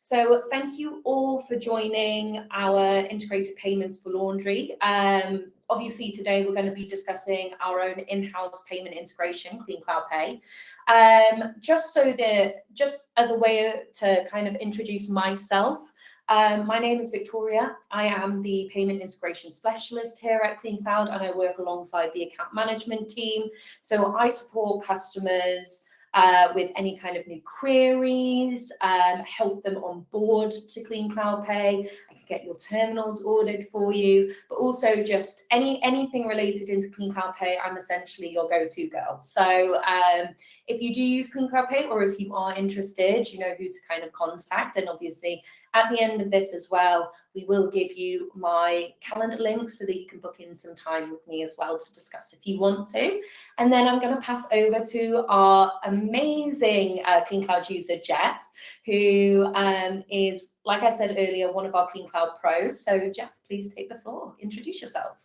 So thank you all for joining our integrated payments for laundry. Obviously today we're going to be discussing our own in-house payment integration, CleanCloud Pay. Just as a way to kind of introduce myself, my name is Victoria. I am the payment integration specialist here at CleanCloud, and I work alongside the account management team. So I support customers with any kind of new queries, help them on board to CleanCloud Pay. I can get your terminals ordered for you, but also just anything related into CleanCloud Pay, I'm essentially your go-to girl. So if you do use CleanCloud Pay, or if you are interested, you know who to kind of contact. And obviously at the end of this as well, we will give you my calendar link so that you can book in some time with me as well to discuss if you want to. And then I'm going to pass over to our amazing CleanCloud user, Jeff, who is, like I said earlier, one of our CleanCloud pros. So Jeff, please take the floor. Introduce yourself.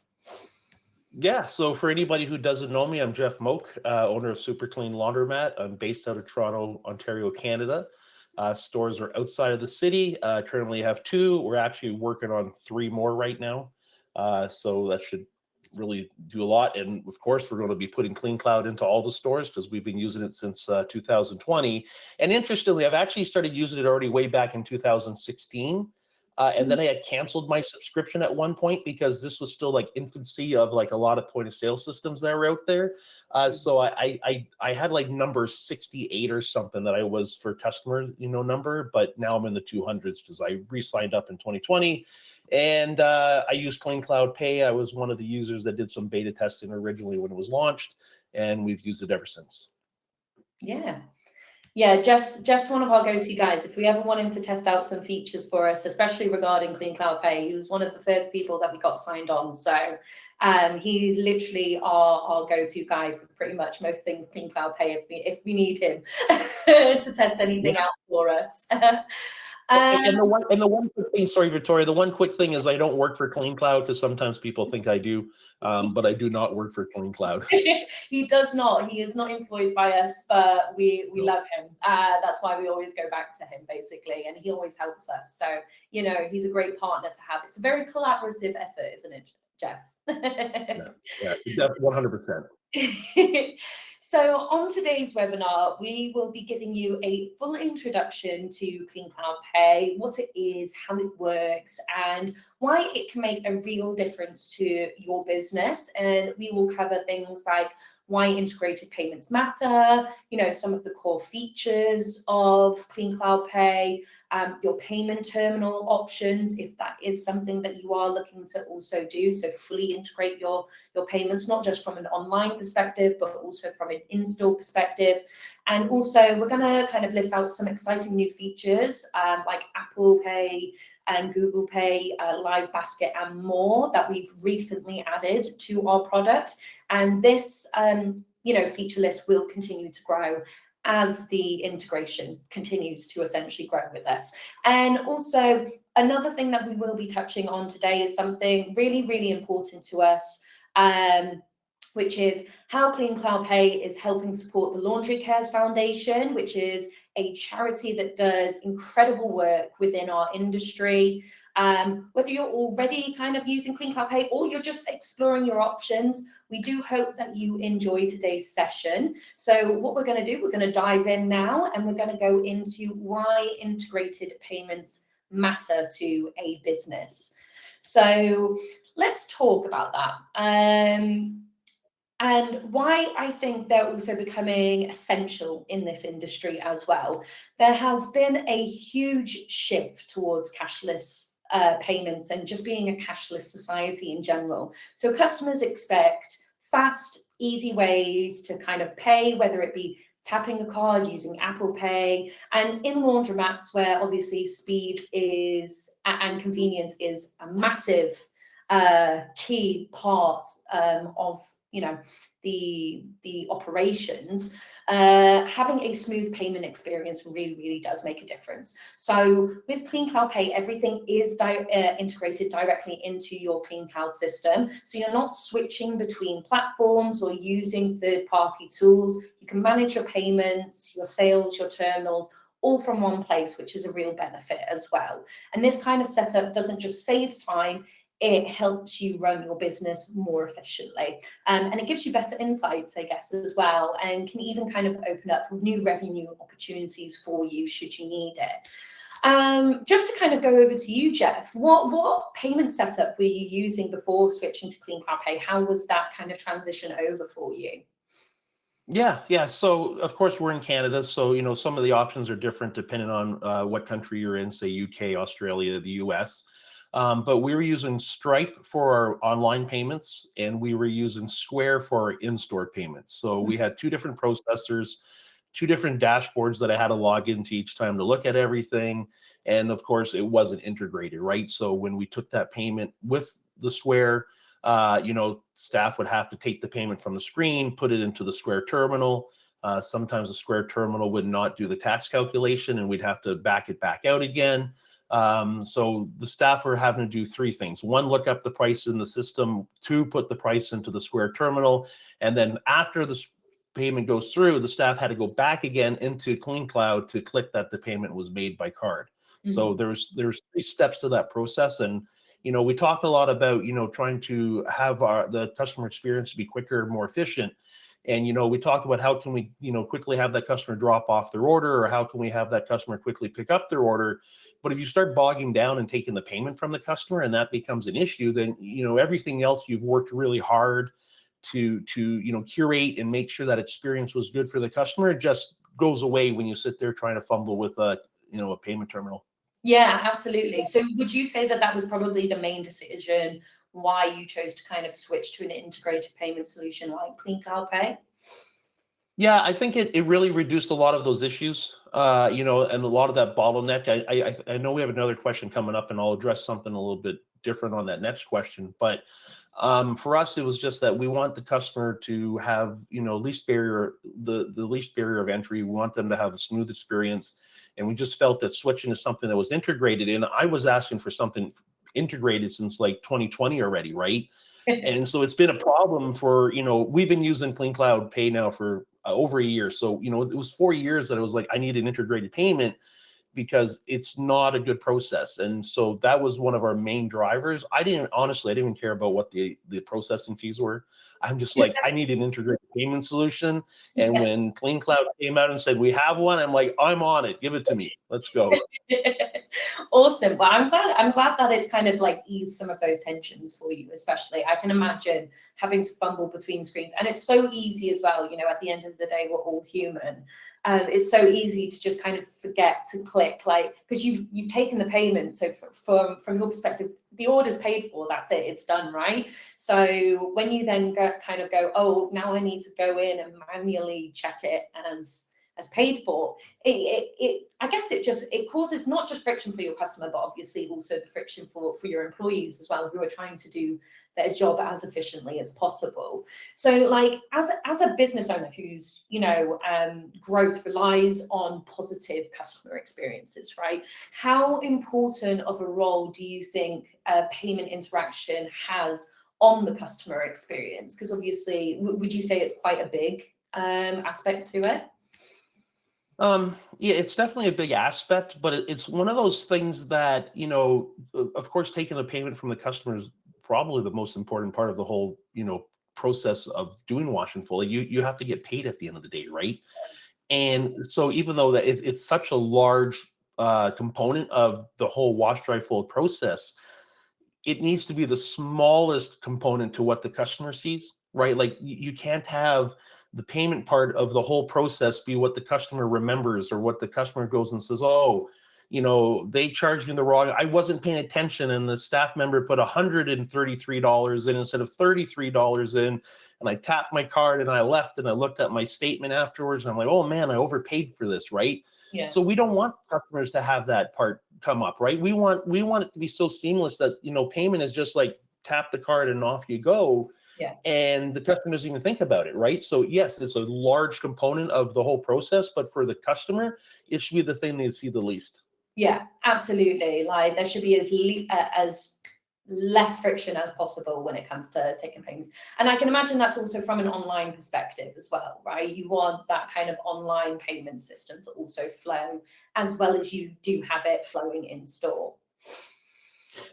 Yeah, so for anybody who doesn't know me, I'm Jeff Moak, owner of SuperClean Laundromat. I'm based out of Toronto, Ontario, Canada. Stores are outside of the city. Currently have 2. We're actually working on 3 more right now. So that should really do a lot. And of course, we're going to be putting CleanCloud into all the stores because we've been using it since 2020. And interestingly, I've actually started using it already way back in 2016. And then I had canceled my subscription at one point because this was still like infancy of like a lot of point of sale systems that are out there. So I had like number 68 or something that I was for customer, number, but now I'm in the 200s because I re-signed up in 2020. And I used CleanCloud Pay. I was one of the users that did some beta testing originally when it was launched, and we've used it ever since. Yeah, Jeff's one of our go-to guys. If we ever want him to test out some features for us, especially regarding CleanCloud Pay, he was one of the first people that we got signed on. So he's literally our go-to guy for pretty much most things CleanCloud Pay if we need him to test anything out for us. And the one quick thing, sorry, Victoria, the one quick thing is I don't work for CleanCloud because sometimes people think I do, but I do not work for CleanCloud. He does not. He is not employed by us, but we love him. That's why we always go back to him, basically, and he always helps us. So, he's a great partner to have. It's a very collaborative effort, isn't it, Jeff? Yeah, 100%. So on today's webinar, we will be giving you a full introduction to CleanCloud Pay, what it is, how it works, and why it can make a real difference to your business. And we will cover things like why integrated payments matter, some of the core features of CleanCloud Pay, your payment terminal options, if that is something that you are looking to also do. So fully integrate your payments, not just from an online perspective, but also from an in-store perspective. And also we're going to kind of list out some exciting new features like Apple Pay and Google Pay, Live Basket, and more that we've recently added to our product. And this, feature list will continue to grow as the integration continues to essentially grow with us. And also another thing that we will be touching on today is something really, really important to us, which is how CleanCloud Pay is helping support the Laundry Cares Foundation, which is a charity that does incredible work within our industry. Whether you're already kind of using CleanCloud Pay or you're just exploring your options, we do hope that you enjoy today's session. So what we're going to do, we're going to dive in now, and we're going to go into why integrated payments matter to a business. So let's talk about that. And why I think they're also becoming essential in this industry as well. There has been a huge shift towards cashless payments and just being a cashless society in general. So customers expect fast, easy ways to kind of pay, whether it be tapping a card, using Apple Pay, and in laundromats where obviously speed is and convenience is a massive key part of the operations, having a smooth payment experience really, really does make a difference. So with CleanCloud Pay, everything is integrated directly into your CleanCloud system. So you're not switching between platforms or using third-party tools. You can manage your payments, your sales, your terminals, all from one place, which is a real benefit as well. And this kind of setup doesn't just save time, it helps you run your business more efficiently. And it gives you better insights, I guess, as well, and can even kind of open up new revenue opportunities for you should you need it. Just to kind of go over to you, Jeff, what payment setup were you using before switching to CleanCloud Pay? How was that kind of transition over for you? Yeah. So of course we're in Canada, so some of the options are different depending on what country you're in, say UK, Australia, the US. But we were using Stripe for our online payments, and we were using Square for our in-store payments. So we had two different processors, two different dashboards that I had to log into each time to look at everything. And of course, it wasn't integrated, right? So when we took that payment with the Square, staff would have to take the payment from the screen, put it into the Square terminal. Sometimes the Square terminal would not do the tax calculation, and we'd have to back it back out again. So the staff were having to do three things. One, look up the price in the system. Two, put the price into the Square terminal. And then after the payment goes through, the staff had to go back again into CleanCloud to click that the payment was made by card. Mm-hmm. So there's three steps to that process. And we talked a lot about trying to have the customer experience be quicker, more efficient. And we talked about how can we quickly have that customer drop off their order, or how can we have that customer quickly pick up their order. But if you start bogging down and taking the payment from the customer, and that becomes an issue, then everything else you've worked really hard to curate and make sure that experience was good for the customer, it just goes away when you sit there trying to fumble with a payment terminal. Yeah, absolutely. So would you say that that was probably the main decision why you chose to kind of switch to an integrated payment solution like CleanCloud Pay? Yeah, I think it really reduced a lot of those issues, and a lot of that bottleneck. I know we have another question coming up, and I'll address something a little bit different on that next question. But for us, it was just that we want the customer to have least barrier, the least barrier of entry. We want them to have a smooth experience. And we just felt that switching to something that was integrated in, I was asking for something integrated since like 2020 already, right? And so it's been a problem for, we've been using CleanCloud Pay now for over a year. So, it was 4 years that I was like, I need an integrated payment because it's not a good process. And so that was one of our main drivers. I didn't even care about what the processing fees were. I'm just like, I need an integrated payment solution. And when CleanCloud came out and said, we have one, I'm like, I'm on it. Give it to me. Let's go. Awesome. Well, I'm glad that it's kind of like eased some of those tensions for you, especially. I can imagine having to fumble between screens. And it's so easy as well, at the end of the day, we're all human. It's so easy to just kind of forget to click, because you've taken the payment. So from your perspective, the order's paid for, that's it, it's done, right? So when you then go, oh, now I need to go in and manually check it as paid for, I guess it causes not just friction for your customer, but obviously also the friction for your employees as well, who are trying to do their job as efficiently as possible. So as a business owner whose growth relies on positive customer experiences, right? How important of a role do you think payment interaction has on the customer experience? Because obviously, would you say it's quite a big aspect to it? Yeah, it's definitely a big aspect, but it's one of those things that, of course, taking a payment from the customer is probably the most important part of the whole, process of doing wash and fold. You have to get paid at the end of the day, right? And so even though that it's such a large component of the whole wash, dry, fold process, it needs to be the smallest component to what the customer sees, right? Like you can't have the payment part of the whole process be what the customer remembers, or what the customer goes and says, oh, they charged me the wrong, I wasn't paying attention, and the staff member put $133 in instead of $33 in, and I tapped my card and I left and I looked at my statement afterwards and I'm like, oh man, I overpaid for this, right? Yeah. So we don't want customers to have that part come up, right? We want it to be so seamless that, payment is just like tap the card and off you go. Yeah. And the customer doesn't even think about it, right? So yes, it's a large component of the whole process, but for the customer, it should be the thing they see the least. Yeah, absolutely. Like there should be as less friction as possible when it comes to taking payments. And I can imagine that's also from an online perspective as well, right? You want that kind of online payment system to also flow as well as you do have it flowing in store.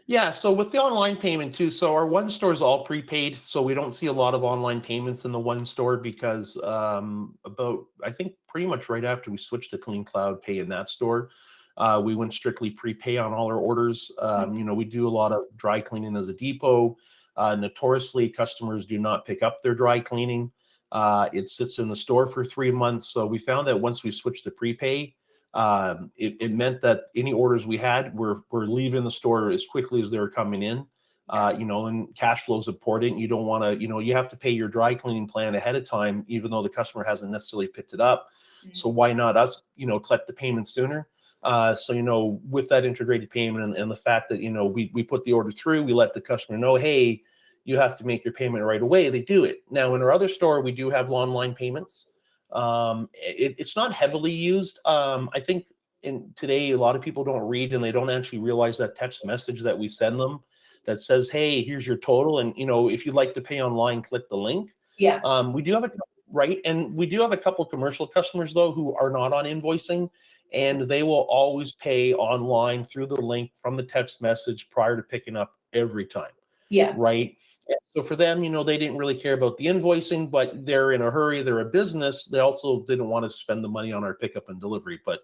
Yeah, so with the online payment too, so our one store is all prepaid, so we don't see a lot of online payments in the one store because I think pretty much right after we switched to CleanCloud Pay in that store, we went strictly prepay on all our orders. We do a lot of dry cleaning as a depot. Notoriously, customers do not pick up their dry cleaning. It sits in the store for 3 months. So we found that once we switched to prepay, it meant that any orders we had were leaving the store as quickly as they were coming in. And cash flow is important. You don't want to, you have to pay your dry cleaning plan ahead of time, even though the customer hasn't necessarily picked it up. So why not us, collect the payment sooner? So, with that integrated payment and the fact that, we put the order through, we let the customer know, hey, you have to make your payment right away. They do it. Now, in our other store, we do have online payments. It's not heavily used. I think today, a lot of people don't read and they don't actually realize that text message that we send them that says, hey, here's your total. And, if you'd like to pay online, click the link. Yeah. We do have and we do have a couple of commercial customers, though, who are not on invoicing. And they will always pay online through the link from the text message prior to picking up every time. Yeah. Right. So for them, they didn't really care about the invoicing, but they're in a hurry. They're a business. They also didn't want to spend the money on our pickup and delivery. But,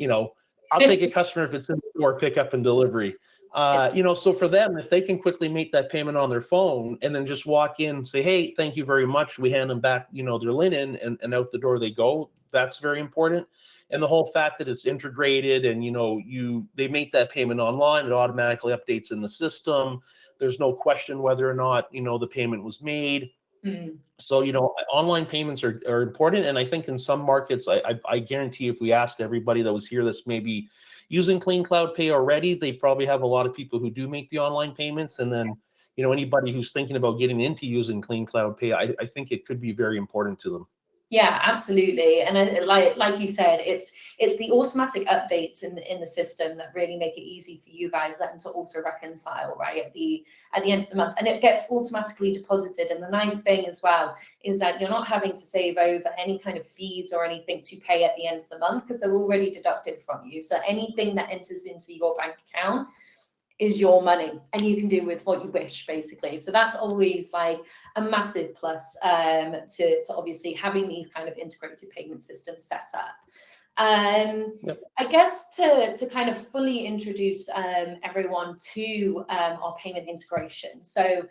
I'll take a customer if it's in the store, pickup and delivery. So for them, if they can quickly make that payment on their phone and then just walk in and say, hey, thank you very much. We hand them back, their linen and out the door they go. That's very important. And the whole fact that it's integrated and, they make that payment online, it automatically updates in the system. There's no question whether or not, the payment was made. So, online payments are important. And I think in some markets, I guarantee if we asked everybody that was here that's maybe using CleanCloud Pay already, they probably have a lot of people who do make the online payments. And then, anybody who's thinking about getting into using CleanCloud Pay, I think it could be very important to them. Yeah, absolutely. And like you said, it's the automatic updates in the system that really make it easy for you guys then to also reconcile right at the end of the month, and it gets automatically deposited. And the nice thing as well is that you're not having to save over any kind of fees or anything to pay at the end of the month because they're already deducted from you. So anything that enters into your bank account is your money and you can do with what you wish, basically. So that's always like a massive plus to obviously having these kind of integrated payment systems set up. Yep. I guess to kind of fully introduce everyone to our payment integration. So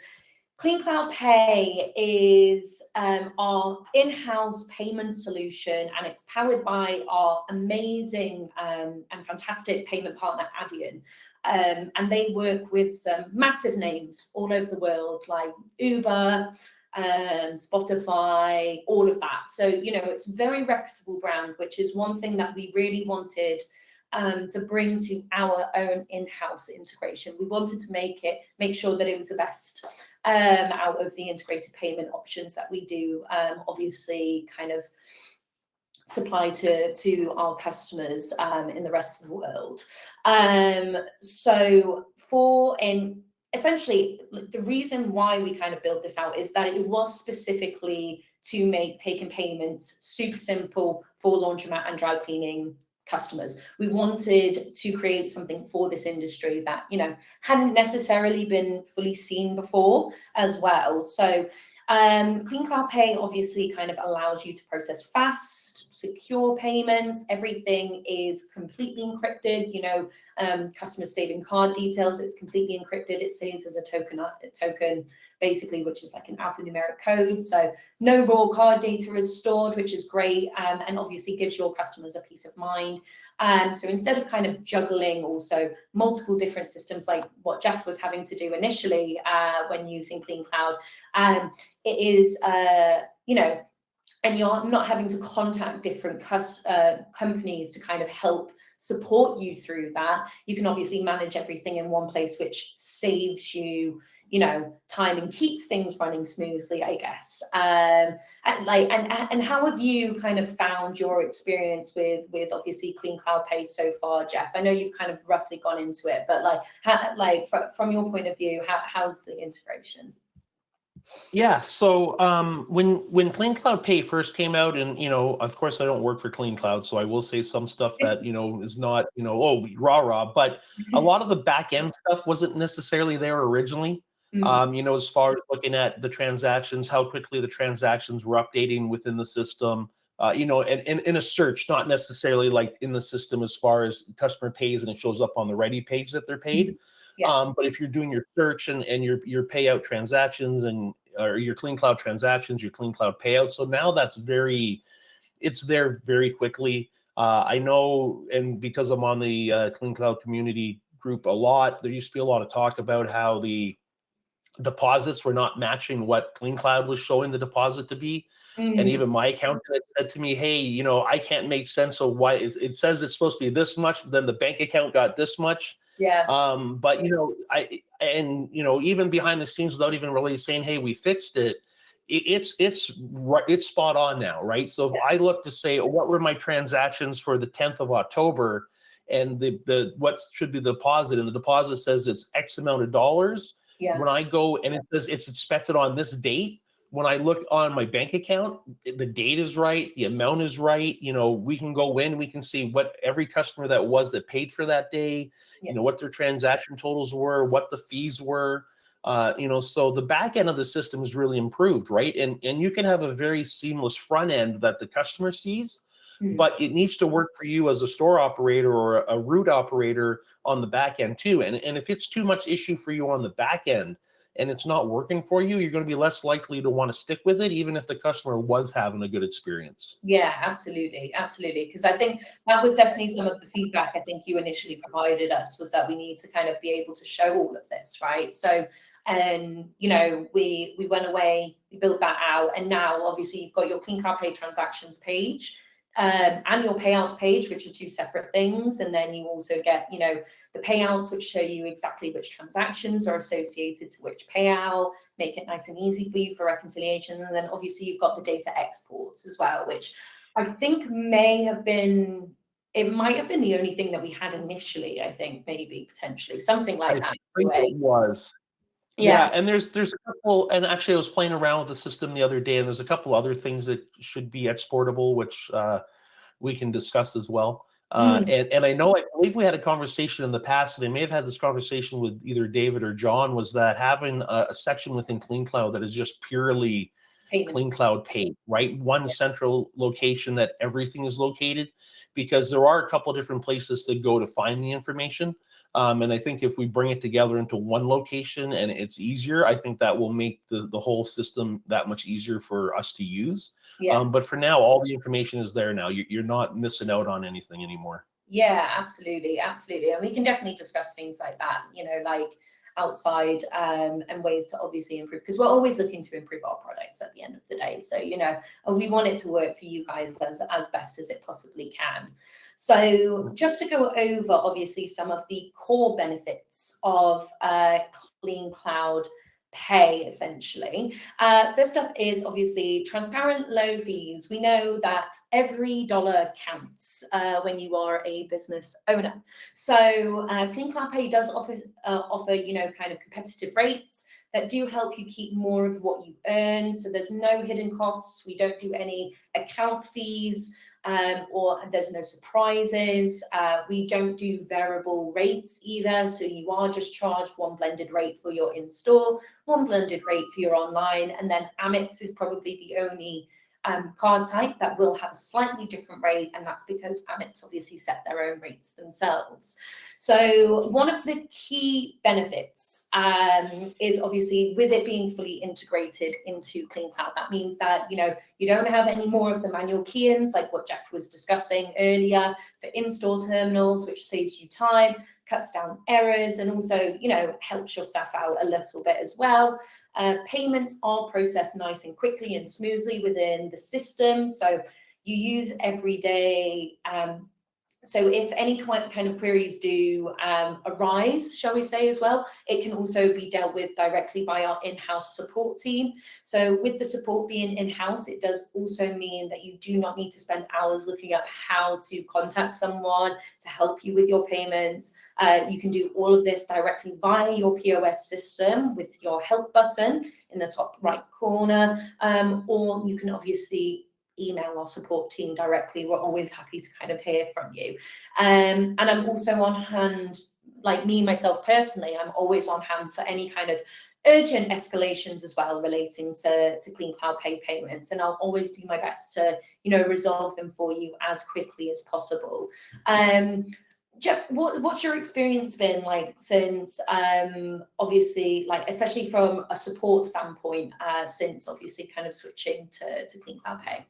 CleanCloud Pay is our in-house payment solution, and it's powered by our amazing and fantastic payment partner, Adyen. And they work with some massive names all over the world, like Uber, Spotify, all of that. So, it's a very reputable brand, which is one thing that we really wanted to bring to our own in-house integration. We wanted to make sure that it was the best out of the integrated payment options that we do, obviously kind of supply to our customers in the rest of the world. So essentially, the reason why we kind of built this out is that it was specifically to make taking payments super simple for laundromat and dry cleaning customers. We wanted to create something for this industry that, hadn't necessarily been fully seen before as well. So CleanCloud Pay obviously kind of allows you to process fast, secure payments. Everything is completely encrypted. Customers saving card details, it's completely encrypted. It saves as a token basically, which is like an alphanumeric code. So no raw card data is stored, which is great, and obviously gives your customers a peace of mind. So instead of kind of juggling also multiple different systems like what Jeff was having to do initially when using CleanCloud, it is and you're not having to contact different companies to kind of help support you through that. You can obviously manage everything in one place, which saves you, you know, time and keeps things running smoothly, I guess. And how have you kind of found your experience with obviously CleanCloud Pay so far, Jeff? I know you've kind of roughly gone into it, but from your point of view, how's the integration? Yeah, so when CleanCloud Pay first came out, and of course I don't work for CleanCloud, so I will say some stuff that is not oh rah, but a lot of the back end stuff wasn't necessarily there originally. As far as looking at the transactions, how quickly the transactions were updating within the system, and in a search, not necessarily like in the system as far as the customer pays and it shows up on the ready page that they're paid. But if you're doing your search and your payout transactions or your CleanCloud transactions, your CleanCloud payouts, so now it's there very quickly. I know, and because I'm on the CleanCloud community group a lot, there used to be a lot of talk about how the deposits were not matching what CleanCloud was showing the deposit to be. And even my accountant said to me, hey, I can't make sense of why it says it's supposed to be this much, but then the bank account got this much. Yeah. But even behind the scenes, without even really saying, hey, we fixed it, it's spot on now, right? So if I look to say, what were my transactions for the 10th of October, and the what should be the deposit, and the deposit says it's X amount of dollars. When I go and it says it's expected on this date, when I look on my bank account, the date is right, the amount is right. We can go in, we can see what every customer that paid for that day, what their transaction totals were, what the fees were. So the back end of the system is really improved, right? And you can have a very seamless front end that the customer sees, but it needs to work for you as a store operator or a route operator on the back end too. And if it's too much issue for you on the back end and it's not working for you, you're going to be less likely to want to stick with it, even if the customer was having a good experience. Yeah, absolutely. Because I think that was definitely some of the feedback I think you initially provided us, was that we need to kind of be able to show all of this, right? So, and we went away, we built that out, and now obviously you've got your CleanCloud Pay transactions page and your payouts page, which are two separate things. And then you also get, the payouts, which show you exactly which transactions are associated to which payout, make it nice and easy for you for reconciliation. And then obviously you've got the data exports as well, which I think might have been the only thing that we had initially, I think, maybe potentially something like that. I think it was. Yeah, and there's a couple, and actually I was playing around with the system the other day, and there's a couple other things that should be exportable, which we can discuss as well. And I believe we had a conversation in the past, and I may have had this conversation with either David or John, was that having a section within CleanCloud that is just purely CleanCloud Pay, right? One central location that everything is located, because there are a couple of different places to go to find the information. And I think if we bring it together into one location and it's easier, I think that will make the whole system that much easier for us to use. But for now, all the information is there now. You're not missing out on anything anymore. Yeah, absolutely. And we can definitely discuss things like that, like outside and ways to obviously improve, because we're always looking to improve our products at the end of the day. So, and we want it to work for you guys as best as it possibly can. So just to go over, obviously, some of the core benefits of CleanCloud Pay, essentially. First up is obviously transparent, low fees. We know that every dollar counts when you are a business owner. So CleanCloud Pay does offer kind of competitive rates that do help you keep more of what you earn. So there's no hidden costs. We don't do any account fees. Or there's no surprises. We don't do variable rates either. So you are just charged one blended rate for your in-store, one blended rate for your online. And then Amex is probably the only card type that will have a slightly different rate, and that's because Amex obviously set their own rates themselves. So one of the key benefits is obviously with it being fully integrated into CleanCloud. That means that you don't have any more of the manual key-ins like what Jeff was discussing earlier for in-store terminals, which saves you time. cuts down errors, and also, helps your staff out a little bit as well. Payments are processed nice and quickly and smoothly within the system. So you use every day. So if any kind of queries do arise, shall we say, as well, it can also be dealt with directly by our in-house support team. So with the support being in-house, it does also mean that you do not need to spend hours looking up how to contact someone to help you with your payments. You can do all of this directly via your POS system with your help button in the top right corner, or you can obviously email our support team directly. We're always happy to kind of hear from you. And I'm also on hand, like me, myself personally, I'm always on hand for any kind of urgent escalations as well relating to CleanCloud Pay payments. And I'll always do my best to, resolve them for you as quickly as possible. Jeff, what's your experience been like since, obviously, like especially from a support standpoint, since obviously kind of switching to CleanCloud Pay?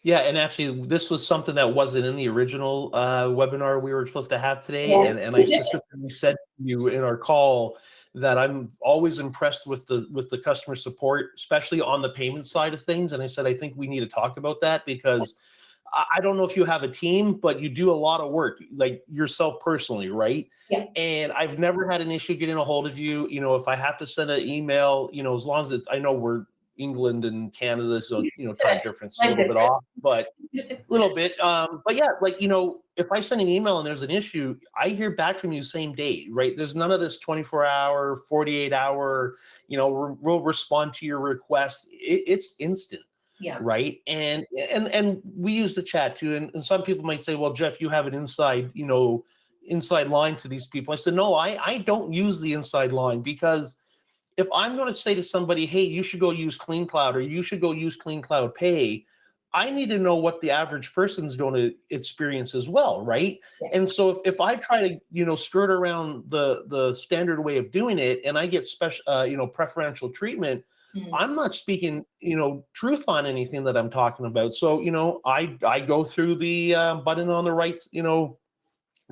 Yeah, and actually, this was something that wasn't in the original webinar we were supposed to have today, Yeah. and I specifically said to you in our call that I'm always impressed with the customer support, especially on the payment side of things. And I said I think we need to talk about that because I don't know if you have a team, but you do a lot of work, like yourself personally, right? Yeah. And I've never had an issue getting a hold of you. If I have to send an email, as long as I know we're England and Canada, so time difference is a little bit off, but a little bit. But yeah, if I send an email and there's an issue, I hear back from you same day, right? There's none of this 24-hour, 48-hour, we'll respond to your request. It's instant. Yeah. Right. And we use the chat too. And some people might say, well, Jeff, you have an inside line to these people. I said, no, I don't use the inside line, because if I'm going to say to somebody, hey, you should go use CleanCloud, or you should go use CleanCloud Pay, I need to know what the average person's going to experience as well, right? Yeah. And so if I try to, skirt around the standard way of doing it, and I get special, preferential treatment, I'm not speaking, truth on anything that I'm talking about. So, I go through the button on the right,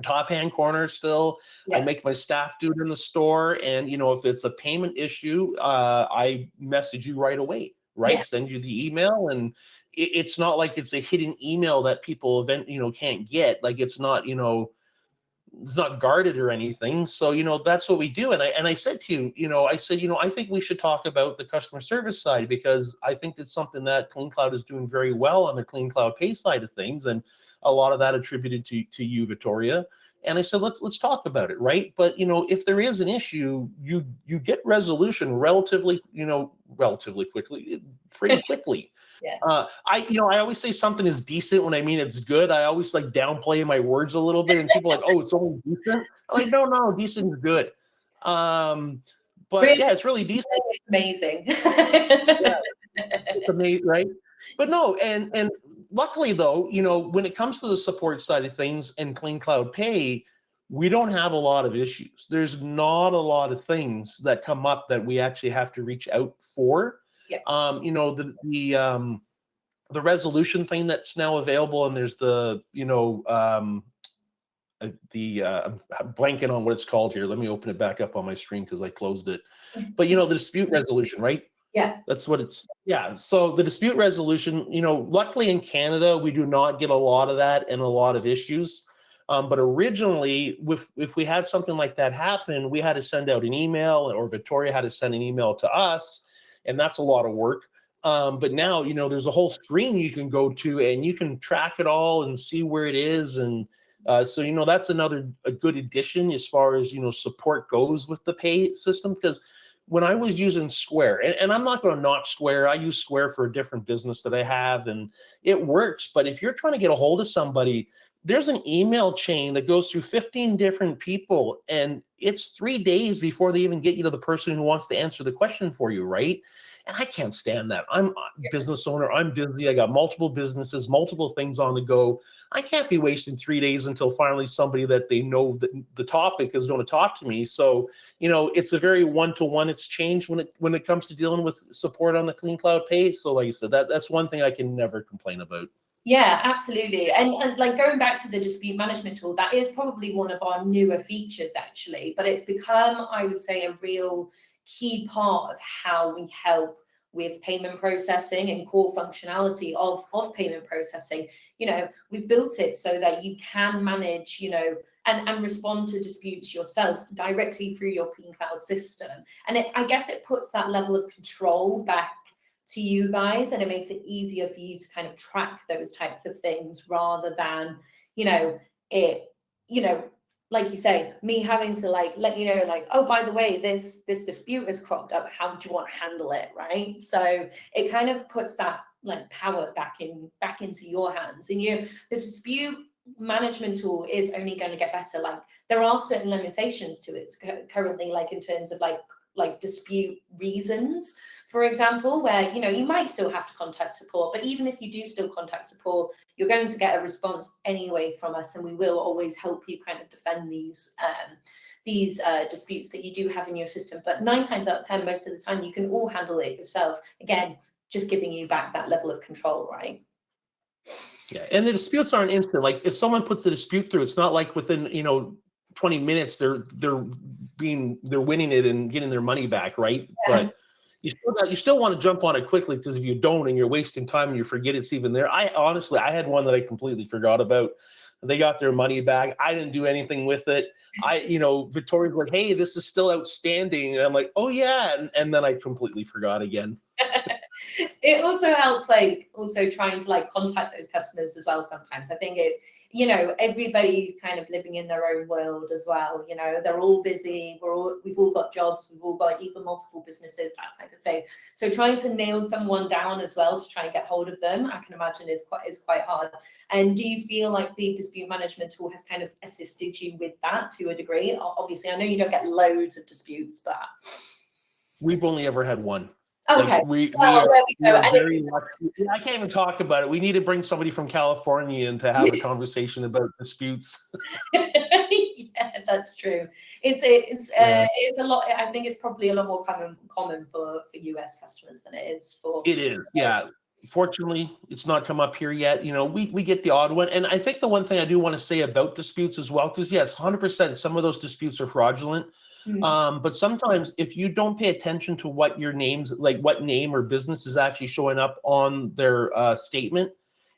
top hand corner still. Yeah. I make my staff do it in the store. And, if it's a payment issue, I message you right away, right? Yeah. Send you the email. And it's not like it's a hidden email that people can't get. Like it's not guarded or anything. So, that's what we do. And I said to you, I said, I think we should talk about the customer service side, because I think it's something that CleanCloud is doing very well on the CleanCloud Pay side of things. And a lot of that attributed to you, Victoria. And I said, let's talk about it. Right. But, if there is an issue, you get resolution relatively quickly, pretty quickly. Yeah. I always say something is decent when I mean it's good. I always like downplay my words a little bit, and people are like, oh, it's only decent. I'm like, no, decent is good. But really, yeah, it's really decent. Amazing. Yeah, it's amazing, right? But no, and luckily though, when it comes to the support side of things and CleanCloud Pay, we don't have a lot of issues. There's not a lot of things that come up that we actually have to reach out for. Yeah. The resolution thing that's now available, and there's I'm blanking on what it's called here. Let me open it back up on my screen because I closed it. But the dispute resolution, right? Yeah. That's what it's. Yeah. So the dispute resolution, luckily in Canada, we do not get a lot of that and a lot of issues. But originally, if we had something like that happen, we had to send out an email, or Victoria had to send an email to us. And that's a lot of work. But now, there's a whole screen you can go to, and you can track it all and see where it is. And so, that's a good addition as far as, support goes with the pay system. Because when I was using Square, and I'm not going to knock Square, I use Square for a different business that I have, and it works. But if you're trying to get a hold of somebody, there's an email chain that goes through 15 different people, and it's 3 days before they even get you to the person who wants to answer the question for you, right? And I can't stand that. I'm a business owner. I'm busy. I got multiple businesses, multiple things on the go. I can't be wasting 3 days until finally somebody that they know that the topic is going to talk to me. So, it's a very one-to-one exchange when it comes to dealing with support on the CleanCloud Pay. So like I said, that's one thing I can never complain about. Yeah, absolutely. And like going back to the dispute management tool, that is probably one of our newer features actually, but it's become, I would say, a real key part of how we help with payment processing and core functionality of payment processing. You know, we've built it so that you can manage, you know, and respond to disputes yourself directly through your CleanCloud system. And I guess it puts that level of control back to you guys, and it makes it easier for you to kind of track those types of things rather than, you know, like you say, me having to like let you know, like, oh, by the way, this dispute has cropped up, how do you want to handle it, right? So it kind of puts that like power back into your hands. And the dispute management tool is only going to get better. Like there are certain limitations to it currently, like in terms of like dispute reasons, for example, where, you know, you might still have to contact support, but even if you do still contact support, you're going to get a response anyway from us, and we will always help you kind of defend these disputes that you do have in your system. But 9 times out of 10, most of the time, you can all handle it yourself. Again, just giving you back that level of control, right? Yeah, and the disputes aren't instant. Like if someone puts the dispute through, it's not like within, you know, 20 minutes they're winning it and getting their money back, right? Yeah. But you still want to jump on it quickly, because if you don't and you're wasting time and you forget it's even there. I had one that I completely forgot about. They got their money back. I didn't do anything with it. Victoria's like, hey, this is still outstanding. And I'm like, oh yeah. And then I completely forgot again. It also helps like also trying to like contact those customers as well. Sometimes I think it's, you know, everybody's kind of living in their own world as well. You know, they're all busy. We've all got jobs. We've all got even multiple businesses, that type of thing. So trying to nail someone down as well to try and get hold of them, I can imagine is quite hard. And do you feel like the dispute management tool has kind of assisted you with that to a degree? Obviously, I know you don't get loads of disputes, but we've only ever had one. Okay. Like we are very lucky. I can't even talk about it. We need to bring somebody from California in to have a conversation about disputes. Yeah, that's true. It's a lot. I think it's probably a lot more common for US customers than it is for. It is, yeah. Fortunately, it's not come up here yet. You know, we get the odd one. And I think the one thing I do want to say about disputes as well, because yes, 100%, some of those disputes are fraudulent. But sometimes if you don't pay attention to what your names, like what name or business is actually showing up on their statement,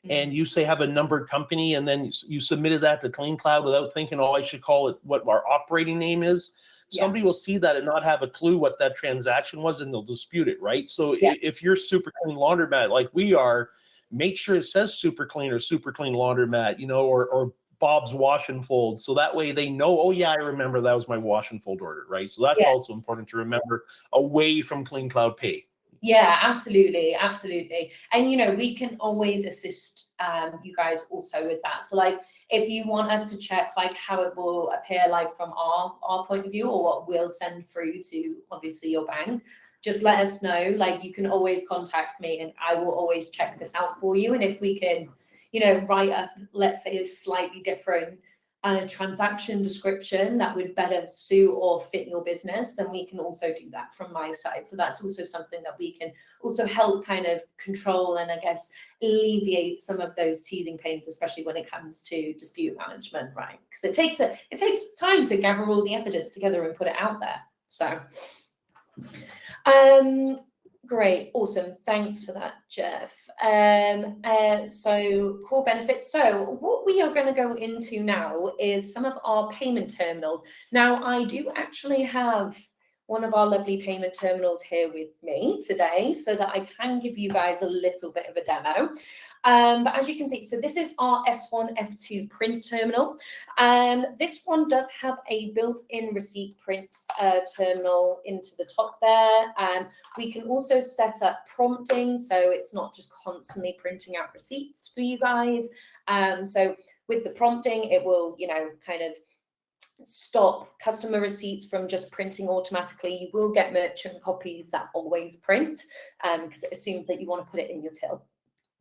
and you say have a numbered company, and then you submitted that to CleanCloud without thinking, oh, I should call it what our operating name is. Somebody will see that and not have a clue what that transaction was, and they'll dispute it, right? So if you're SuperClean Laundromat like we are, make sure it says SuperClean or SuperClean Laundromat, you know, or Bob's Wash and Fold. So that way they know, oh yeah, I remember that was my wash and fold order, right? So that's also important to remember away from CleanCloud Pay. Yeah, absolutely. Absolutely. And, you know, we can always assist you guys also with that. So like, if you want us to check like how it will appear like from our point of view, or what we'll send through to obviously your bank, just let us know. Like you can always contact me and I will always check this out for you. And if we can, you know, write up, let's say, a slightly different transaction description that would better suit or fit your business, then we can also do that from my side. So that's also something that we can also help kind of control and I guess alleviate some of those teething pains, especially when it comes to dispute management, right? Because it takes time to gather all the evidence together and put it out there. So great, awesome. Thanks for that, Jeff. So core benefits. So what we are going to go into now is some of our payment terminals. Now, I do actually have one of our lovely payment terminals here with me today so that I can give you guys a little bit of a demo. But as you can see, so this is our S1 F2 print terminal. This one does have a built-in receipt print terminal into the top there. We can also set up prompting, so it's not just constantly printing out receipts for you guys. So with the prompting, it will, you know, kind of stop customer receipts from just printing automatically. You will get merchant copies that always print because it assumes that you want to put it in your till.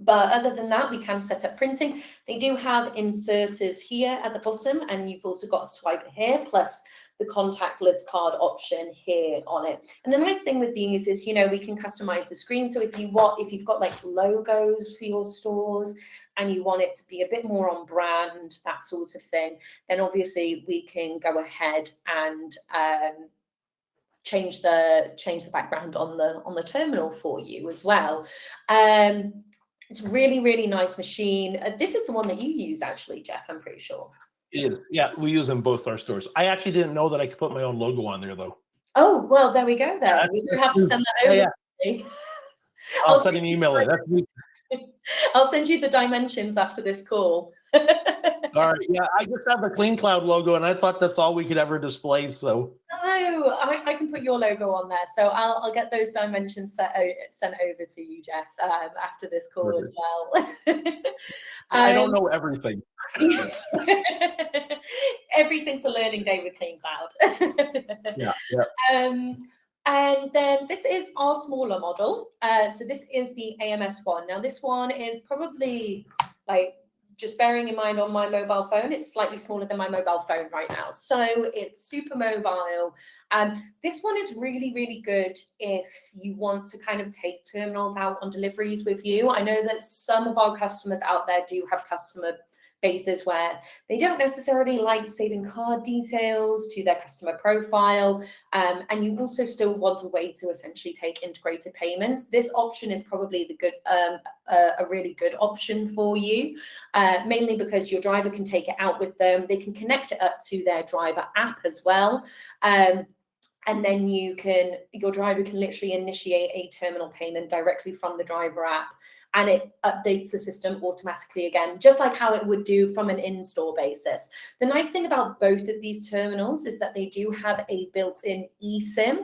But other than that, we can set up printing. They do have inserters here at the bottom, and you've also got a swiper here, plus the contactless card option here on it. And the nice thing with these is, you know, we can customize the screen. So if you've got like logos for your stores and you want it to be a bit more on brand, that sort of thing, then obviously we can go ahead and change the background on the terminal for you as well. It's a really, really nice machine. This is the one that you use, actually, Jeff, I'm pretty sure. It is. Yeah, we use them both our stores. I actually didn't know that I could put my own logo on there, though. Oh, well, there we go then. Yeah, You're going to have to send that over to me. I'll send an email in. I'll send you the dimensions after this call. All right. Yeah, I just have the CleanCloud logo, and I thought that's all we could ever display. So no, I can put your logo on there. So I'll get those dimensions sent over to you, Jeff, after this call as well. I don't know everything. Everything's a learning day with CleanCloud. Yeah. And then this is our smaller model. So this is the AMS one. Now this one is probably, like, just bearing in mind on my mobile phone, it's slightly smaller than my mobile phone right now. So it's super mobile. This one is really, really good if you want to kind of take terminals out on deliveries with you. I know that some of our customers out there do have customer bases where they don't necessarily like saving card details to their customer profile, and you also still want a way to essentially take integrated payments. This option is probably a really good option for you, mainly because your driver can take it out with them. They can connect it up to their driver app as well. And then your driver can literally initiate a terminal payment directly from the driver app, and it updates the system automatically again, just like how it would do from an in-store basis. The nice thing about both of these terminals is that they do have a built-in eSIM,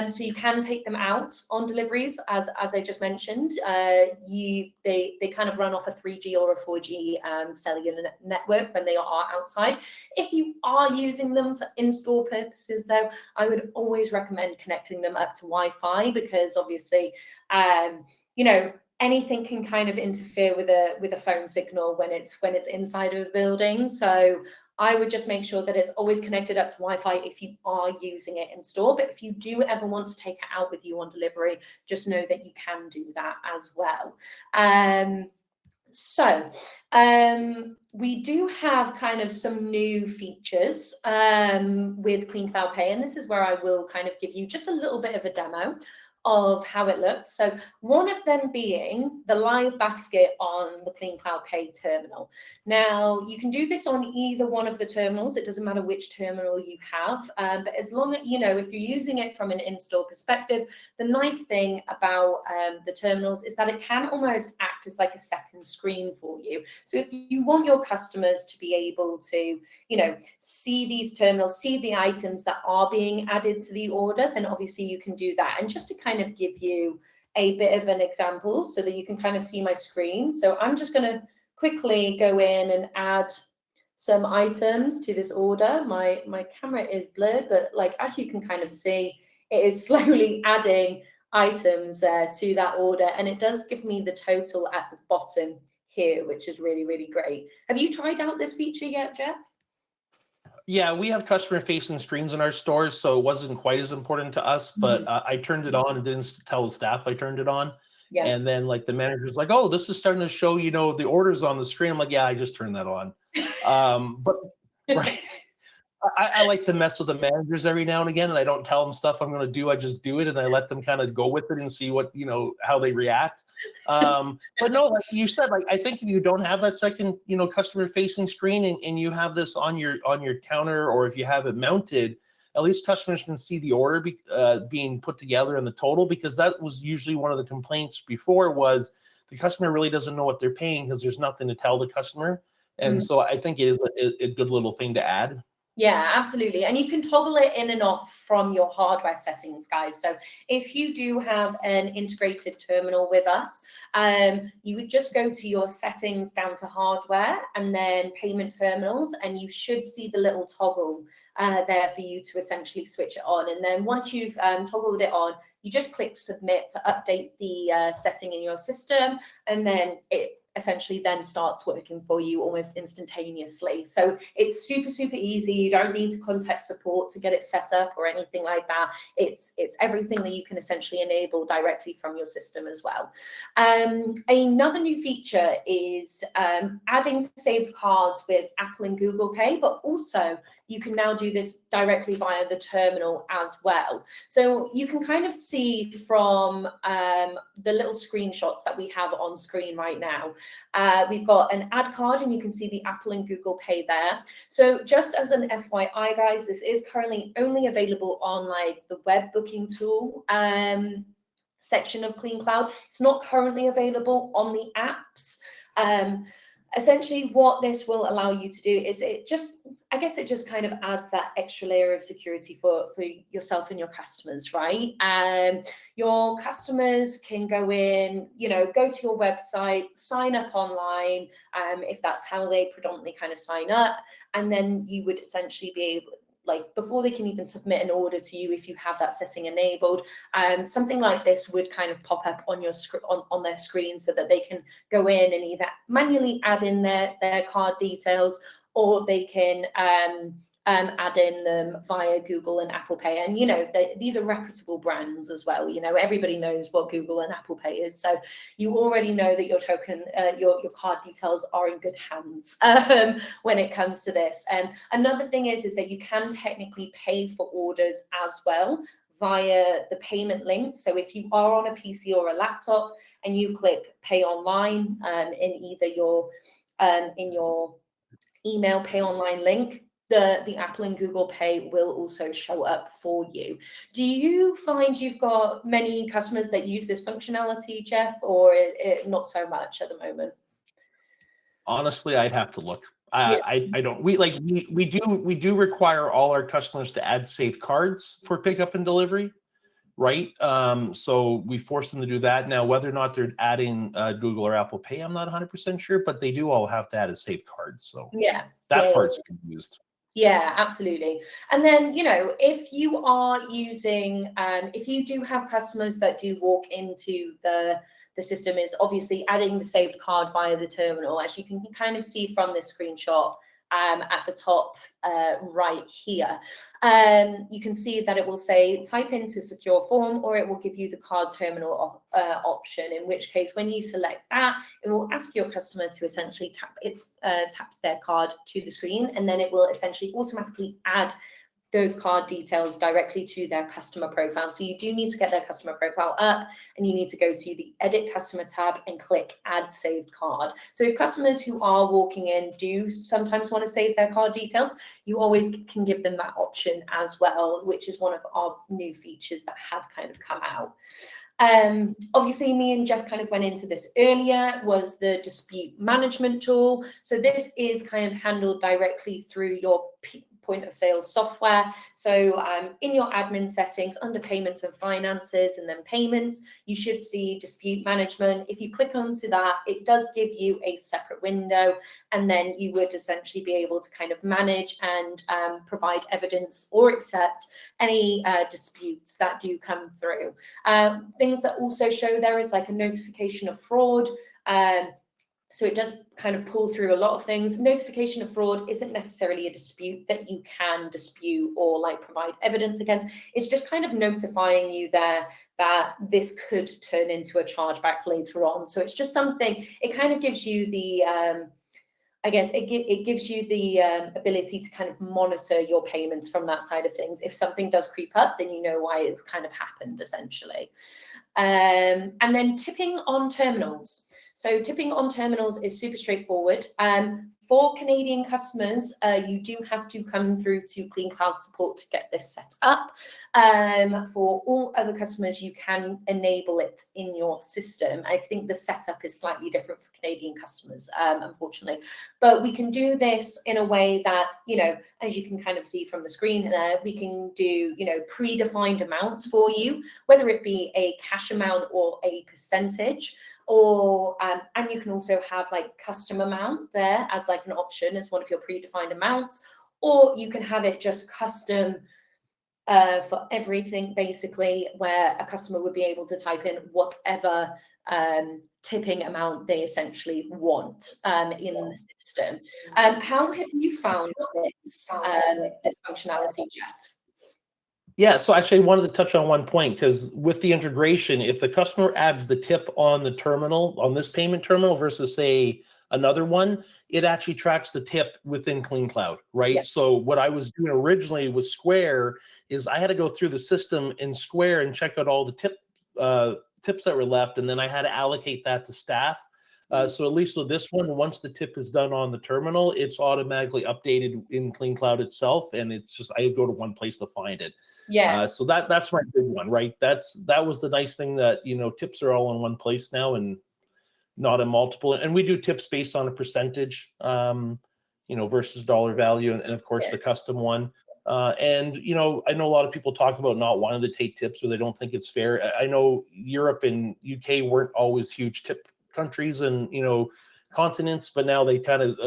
so you can take them out on deliveries, as I just mentioned. They kind of run off a 3G or a 4G cellular network when they are outside. If you are using them for in-store purposes, though, I would always recommend connecting them up to Wi-Fi, because obviously, you know, anything can kind of interfere with a phone signal when it's inside of the building. So I would just make sure that it's always connected up to Wi-Fi if you are using it in store. But if you do ever want to take it out with you on delivery, just know that you can do that as well. We do have kind of some new features with CleanCloud Pay, and this is where I will kind of give you just a little bit of a demo of how it looks. So one of them being the live basket on the CleanCloud Pay terminal. Now, you can do this on either one of the terminals. It doesn't matter which terminal you have, but as long as, you know, if you're using it from an in-store perspective, the nice thing about the terminals is that it can almost act as like a second screen for you. So if you want your customers to be able to, you know, see these terminals, see the items that are being added to the order, then obviously you can do that. And just to kind of give you a bit of an example so that you can kind of see my screen. So I'm just going to quickly go in and add some items to this order. My camera is blurred, but like, as you can kind of see, it is slowly adding items there to that order. And it does give me the total at the bottom here, which is really, really great. Have you tried out this feature yet, Jeff? Yeah, we have customer-facing screens in our stores, so it wasn't quite as important to us, but I turned it on and didn't tell the staff I turned it on. Yeah. And then like the manager's like, oh, this is starting to show, you know, the orders on the screen. I'm like, yeah, I just turned that on. But right. I like to mess with the managers every now and again, and I don't tell them stuff I'm going to do. I just do it, and I let them kind of go with it and see what, you know, how they react. But no, like you said, like, I think if you don't have that second, you know, customer facing screen and you have this on your counter, or if you have it mounted, at least customers can see the order being put together and the total, because that was usually one of the complaints before, was the customer really doesn't know what they're paying because there's nothing to tell the customer. And so I think it is a good little thing to add. Yeah, absolutely. And you can toggle it in and off from your hardware settings, guys. So if you do have an integrated terminal with us, you would just go to your settings down to hardware and then payment terminals, and you should see the little toggle there for you to essentially switch it on. And then once you've toggled it on, you just click submit to update the setting in your system, and then it essentially then starts working for you almost instantaneously. So it's super, super easy. You don't need to contact support to get it set up or anything like that. It's everything that you can essentially enable directly from your system as well. Another new feature is adding saved cards with Apple and Google Pay, but also you can now do this directly via the terminal as well. So you can kind of see from the little screenshots that we have on screen right now. We've got an add card, and you can see the Apple and Google Pay there. So just as an FYI, guys, this is currently only available on like the web booking tool section of CleanCloud. It's not currently available on the apps. Essentially what this will allow you to do is it just kind of adds that extra layer of security for yourself and your customers, right? Your customers can go in, go to your website, sign up online, if that's how they predominantly kind of sign up, and then you would essentially be able, like before they can even submit an order to you, if you have that setting enabled, something like this would kind of pop up on your on their screen, so that they can go in and either manually add in their card details, or they can add in them via Google and Apple Pay. And these are reputable brands as well. Everybody knows what Google and Apple Pay is, so you already know that your token, your card details are in good hands when it comes to this. And another thing is that you can technically pay for orders as well via the payment link. So if you are on a PC or a laptop and you click pay online in either your in your email pay online link, the Apple and Google Pay will also show up for you. Do you find you've got many customers that use this functionality, Jeff, or not so much at the moment? Honestly, I'd have to look. I don't. We do require all our customers to add saved cards for pickup and delivery, right? So we force them to do that. Now, whether or not they're adding Google or Apple Pay, I'm not 100% sure, but they do all have to add a saved card. So that part's confused. Yeah, absolutely. And then, if you are using, if you do have customers that do walk into the system, is obviously adding the saved card via the terminal, as you can kind of see from this screenshot at the top right here. You can see that it will say type into secure form, or it will give you the card terminal option, in which case when you select that, it will ask your customer to essentially tap their card to the screen, and then it will essentially automatically add those card details directly to their customer profile. So you do need to get their customer profile up, and you need to go to the edit customer tab and click add saved card. So if customers who are walking in do sometimes want to save their card details, you always can give them that option as well, which is one of our new features that have kind of come out. Obviously, me and Jeff kind of went into this earlier, was the dispute management tool. So this is kind of handled directly through your point of sale software. So in your admin settings, under payments and finances, and then payments, you should see dispute management. If you click onto that, it does give you a separate window, and then you would essentially be able to kind of manage and provide evidence or accept any disputes that do come through. Things that also show there is like a notification of fraud. So it does kind of pull through a lot of things. Notification of fraud isn't necessarily a dispute that you can dispute or like provide evidence against. It's just kind of notifying you there that this could turn into a chargeback later on. So it's just something, it kind of gives you the, I guess it gives you the ability to kind of monitor your payments from that side of things. If something does creep up, then you know why it's kind of happened, essentially. And then tipping on terminals. So tipping on terminals is super straightforward. For Canadian customers, you do have to come through to CleanCloud support to get this set up. For all other customers, you can enable it in your system. I think the setup is slightly different for Canadian customers, unfortunately. But we can do this in a way that, you know, as you can kind of see from the screen there, we can do, you know, predefined amounts for you, whether it be a cash amount or a percentage. Or and you can also have like custom amount there as like an option as one of your predefined amounts, or you can have it just custom for everything, basically, where a customer would be able to type in whatever tipping amount they essentially want in the system. How have you found this functionality, Jeff? Yeah, so actually I wanted to touch on one point, because with the integration, if the customer adds the tip on the terminal, on this payment terminal versus say another one, it actually tracks the tip within CleanCloud, right? Yeah. So what I was doing originally with Square is I had to go through the system in Square and check out all the tips that were left, and then I had to allocate that to staff. So at least with this one, once the tip is done on the terminal, it's automatically updated in CleanCloud itself, and it's just I go to one place to find it. Yeah. So that's my big one, right? That was the nice thing, that, you know, tips are all in one place now and not in multiple. And we do tips based on a percentage, you know, versus dollar value, and of course the custom one. And, you know, I know a lot of people talk about not wanting to take tips, or they don't think it's fair. I know Europe and UK weren't always huge tip countries and, you know, continents, but now they kind of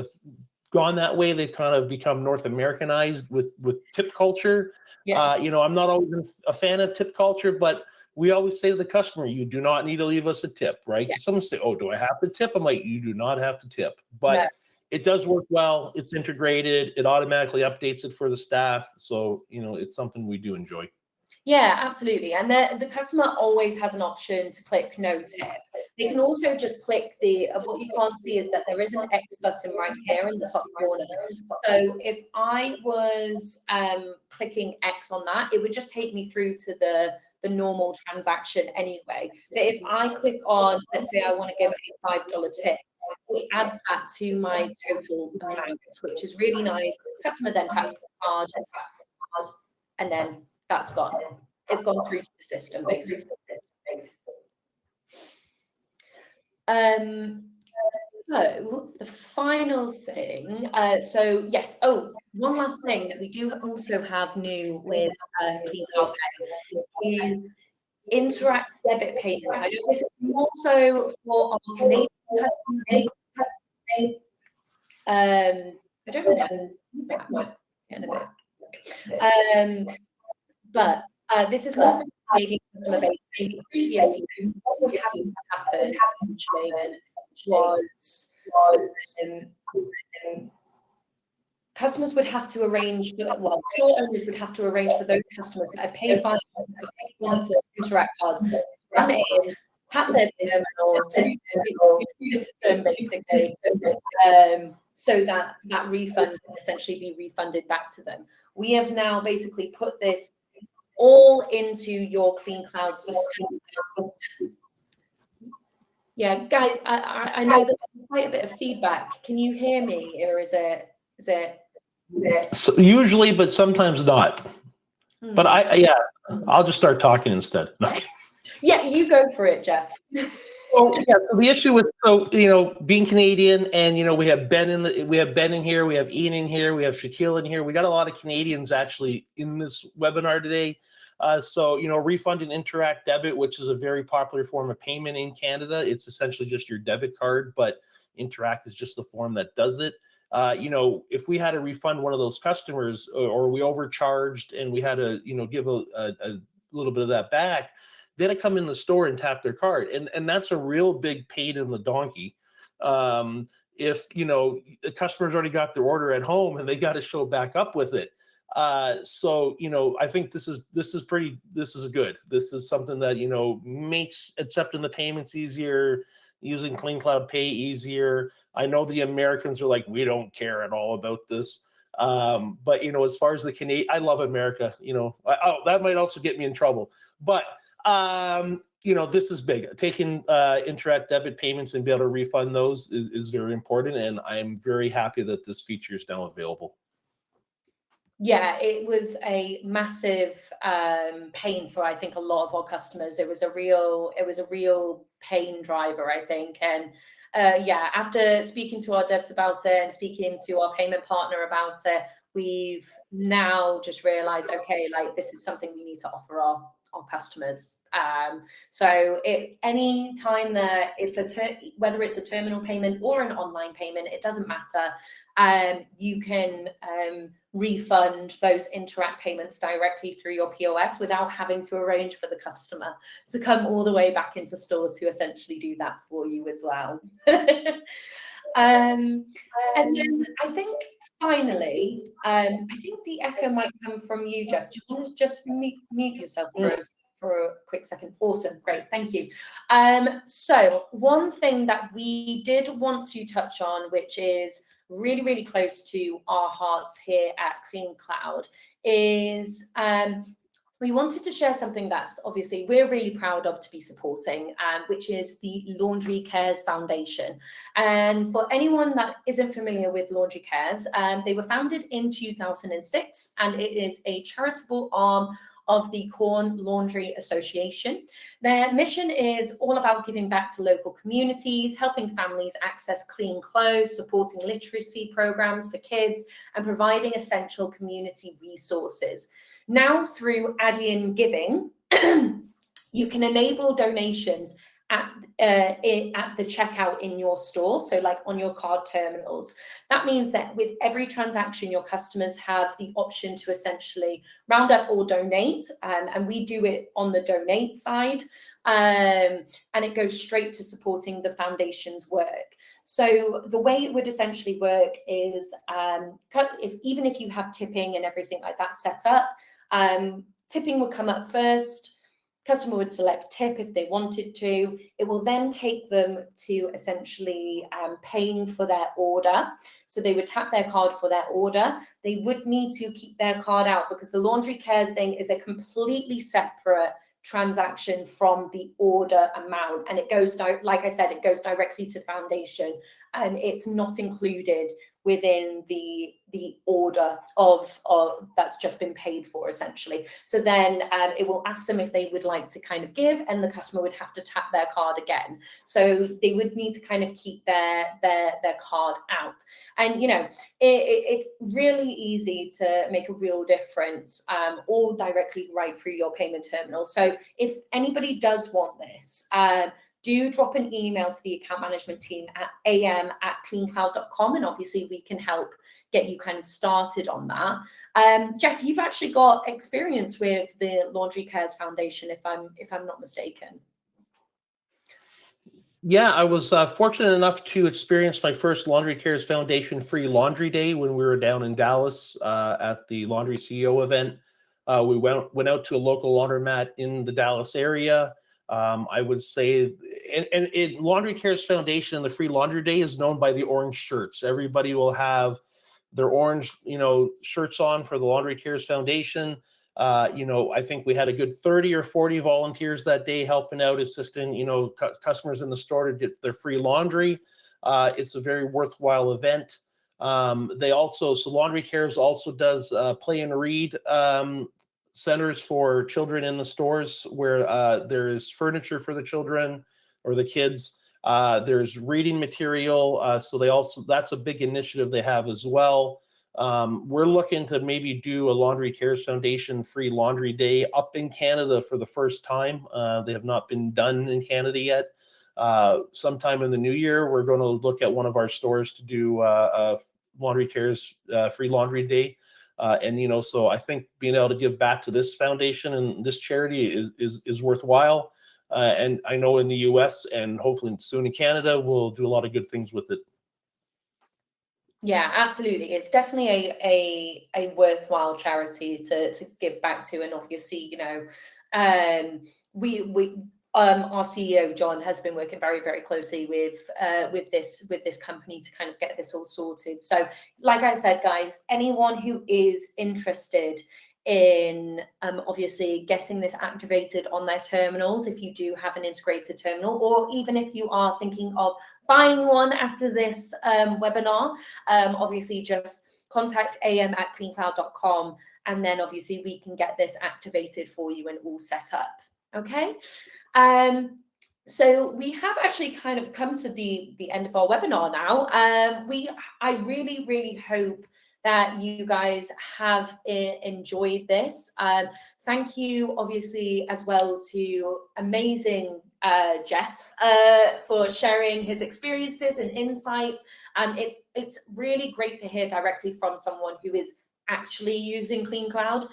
gone that way. They've kind of become North Americanized with tip culture. Yeah. You know, I'm not always a fan of tip culture, but we always say to the customer, you do not need to leave us a tip, right? Yeah. Someone say, oh, do I have to tip? I'm like, you do not have to tip, but No. It does work well. It's integrated. It automatically updates it for the staff. So, you know, it's something we do enjoy. Yeah, absolutely. And the customer always has an option to click no tip. They can also just click what you can't see is that there is an X button right here in the top corner. So if I was clicking X on that, it would just take me through to the normal transaction anyway. But if I click on, let's say I want to give a $5 tip, it adds that to my total amount, which is really nice. The customer then taps the card, and then that's gone. It's gone through to the system, basically. So the final thing, so yes, one last thing that we do also have new with CleanCloud Pay is Interac debit payments. I know this is more so for our Canadian customers. I don't know that in a bit. But this is more for the Canadian customer base. Maybe previously, what was having to happen essentially was customers would have to arrange, well, store owners would have to arrange for those customers that had paid by Interac cards, come in, tap their terminal to the system, basically, so that refund can essentially be refunded back to them. We have now basically put this all into your CleanCloud system. Yeah, guys, I know that there's quite a bit of feedback. Can you hear me, or is it? So usually, but sometimes not. But I'll just start talking instead. Yeah, you go for it, Jeff. So the issue with being Canadian, and we have Ben in here, we have Ian in here, we have Shaquille in here. We got a lot of Canadians actually in this webinar today. Refunding Interac debit, which is a very popular form of payment in Canada. It's essentially just your debit card, but Interac is just the form that does it. If we had to refund one of those customers, or we overcharged and we had to, give a little bit of that back, they had to come in the store and tap their card. And that's a real big pain in the donkey. If, the customer's already got their order at home and they got to show back up with it. I think this is good. This is something that, makes accepting the payments easier, using CleanCloud Pay easier. I know the Americans are like, we don't care at all about this. But, as far as the Canadian, I love America, that might also get me in trouble. But this is big. Taking Interac debit payments and be able to refund those is very important, and I'm very happy that this feature is now available. Yeah, it was a massive pain for, I think, a lot of our customers. It was a real pain driver, I think. And yeah, after speaking to our devs about it and speaking to our payment partner about it, we've now just realized, okay, like this is something we need to offer our customers. So any time that it's whether it's a terminal payment or an online payment, it doesn't matter. You can refund those Interac payments directly through your POS without having to arrange for the customer to come all the way back into store to essentially do that for you as well. And then I think finally, I think the echo might come from you, Jeff. Do you want to just mute yourself for a quick second? Awesome, great, thank you. So one thing that we did want to touch on, which is really, really close to our hearts here at CleanCloud, is we wanted to share something that's obviously we're really proud of to be supporting, which is the Laundry Cares Foundation. And for anyone that isn't familiar with Laundry Cares, they were founded in 2006, and it is a charitable arm of the Corn Laundry Association. Their mission is all about giving back to local communities, helping families access clean clothes, supporting literacy programs for kids, and providing essential community resources. Now, through Adyen Giving, you can enable donations at the checkout in your store, so like on your card terminals. That means that with every transaction, your customers have the option to essentially round up or donate, and we do it on the donate side, and it goes straight to supporting the foundation's work. So the way it would essentially work is, even if you have tipping and everything like that set up, tipping would come up first. Customer would select tip if they wanted to. It will then take them to essentially paying for their order. So they would tap their card for their order. They would need to keep their card out because the Laundry Cares thing is a completely separate transaction from the order amount, and it goes, like I said, it goes directly to foundation. It's not included within the order of that's just been paid for, essentially. So then it will ask them if they would like to kind of give, and the customer would have to tap their card again. So they would need to kind of keep their card out. And it's really easy to make a real difference, all directly right through your payment terminal. So if anybody does want this, do drop an email to the account management team at am@cleancloud.com, and obviously we can help get you kind of started on that. Jeff, you've actually got experience with the Laundry Cares Foundation, if I'm not mistaken. Yeah, I was fortunate enough to experience my first Laundry Cares Foundation Free Laundry Day when we were down in Dallas at the Laundry CEO event. We went out to a local laundromat in the Dallas area. I would say, and Laundry Cares Foundation and the Free Laundry Day is known by the orange shirts. Everybody will have their orange, shirts on for the Laundry Cares Foundation. I think we had a good 30 or 40 volunteers that day helping out, assisting, customers in the store to get their free laundry. It's a very worthwhile event. Laundry Cares also does play and read centers for children in the stores where there is furniture for the children or the kids. There's reading material. That's a big initiative they have as well. We're looking to maybe do a Laundry Cares Foundation Free Laundry Day up in Canada for the first time. They have not been done in Canada yet. Sometime in the new year, we're going to look at one of our stores to do a Laundry Cares Free Laundry Day. So I think being able to give back to this foundation and this charity is worthwhile. And I know in the US and hopefully soon in Canada, we'll do a lot of good things with it. Yeah, absolutely. It's definitely a worthwhile charity to give back to. And obviously, our CEO John has been working very, very closely with this company to kind of get this all sorted. So like I said, guys, anyone who is interested in obviously getting this activated on their terminals if you do have an integrated terminal, or even if you are thinking of buying one after this webinar, obviously just contact am@cleancloud.com, and then obviously we can get this activated for you and all set up. Okay. So we have actually kind of come to the end of our webinar now. I really hope that you guys have enjoyed this. Thank you, obviously, as well to amazing Jeff for sharing his experiences and insights. It's really great to hear directly from someone who is actually using CleanCloud,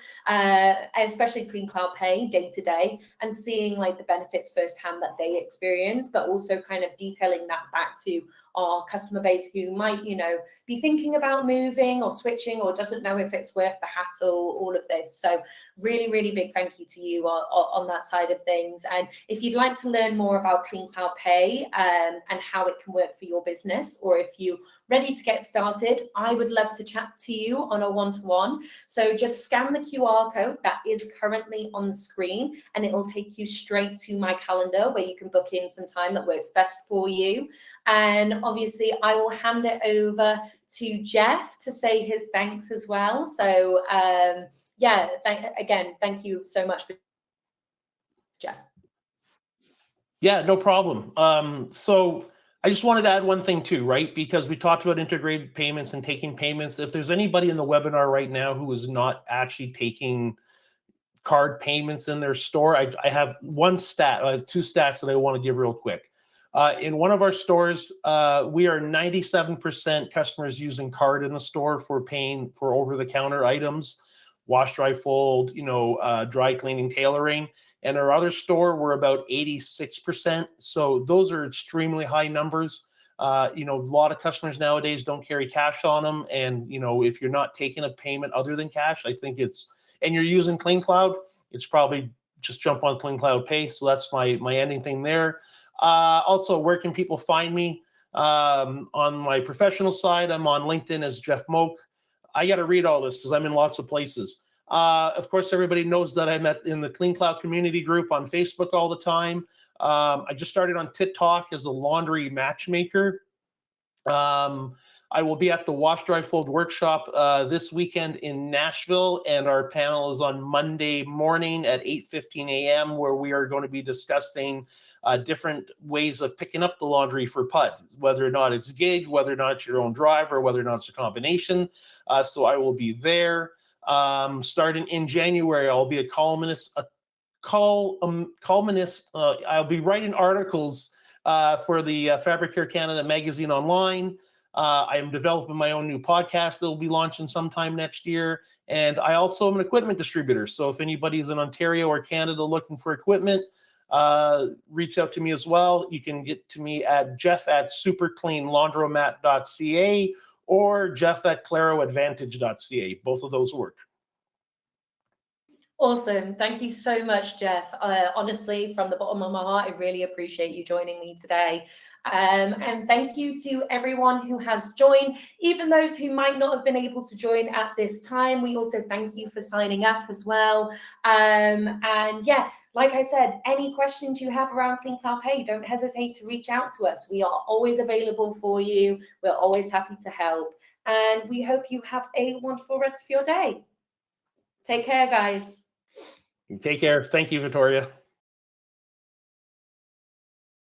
especially CleanCloud Pay day to day, and seeing like the benefits firsthand that they experience, but also kind of detailing that back to our customer base who might, you know, be thinking about moving or switching or doesn't know if it's worth the hassle, all of this. So really big thank you to you on that side of things. And if you'd like to learn more about CleanCloud Pay and how it can work for your business, or if you're ready to get started, I would love to chat to you on a one-to-one. So just scan the QR code that is currently on the screen, and it will take you straight to my calendar where you can book in some time that works best for you. And obviously I will hand it over to Jeff to say his thanks as well. So yeah, thank you so much for Jeff. Yeah, no problem. So I just wanted to add one thing too, right? Because we talked about integrated payments and taking payments. If there's anybody in the webinar right now who is not actually taking card payments in their store, I have one stat, two stats that I want to give real quick. In one of our stores, we are 97% customers using card in the store for paying for over-the-counter items, wash, dry, fold, you know, dry cleaning, tailoring. And our other store, we're about 86%. So those are extremely high numbers. You know, a lot of customers nowadays don't carry cash on them. And, you know, if you're not taking a payment other than cash, I think it's, and you're using CleanCloud, it's probably just jump on CleanCloud Pay. So that's my ending thing there. Also, where can people find me? On my professional side, I'm on LinkedIn as Jeff Moak. I got to read all this because I'm in lots of places. Of course, everybody knows that I'm in the CleanCloud community group on Facebook all the time. I just started on TikTok as a laundry matchmaker. I will be at the Wash, Dry, Fold workshop this weekend in Nashville, and our panel is on Monday morning at 8:15 a.m., where we are going to be discussing different ways of picking up the laundry for PUD, whether or not it's gig, whether or not it's your own drive, or whether or not it's a combination. So I will be there. Starting in January, I'll be a columnist. I'll be writing articles for the Fabric Care Canada magazine online. I am developing my own new podcast that will be launching sometime next year. And I also am an equipment distributor. So if anybody's in Ontario or Canada looking for equipment, reach out to me as well. You can get to me at jeff@supercleanlaundromat.ca or jeff@claroadvantage.ca. Both of those work. Awesome. Thank you so much, Jeff. Honestly, from the bottom of my heart, I really appreciate you joining me today. And thank you to everyone who has joined, even those who might not have been able to join at this time. We also thank you for signing up as well. And yeah, like I said, any questions you have around CleanCloud Pay, don't hesitate to reach out to us. We are always available for you. We're always happy to help. And we hope you have a wonderful rest of your day. Take care, guys. Take care. Thank you, Victoria.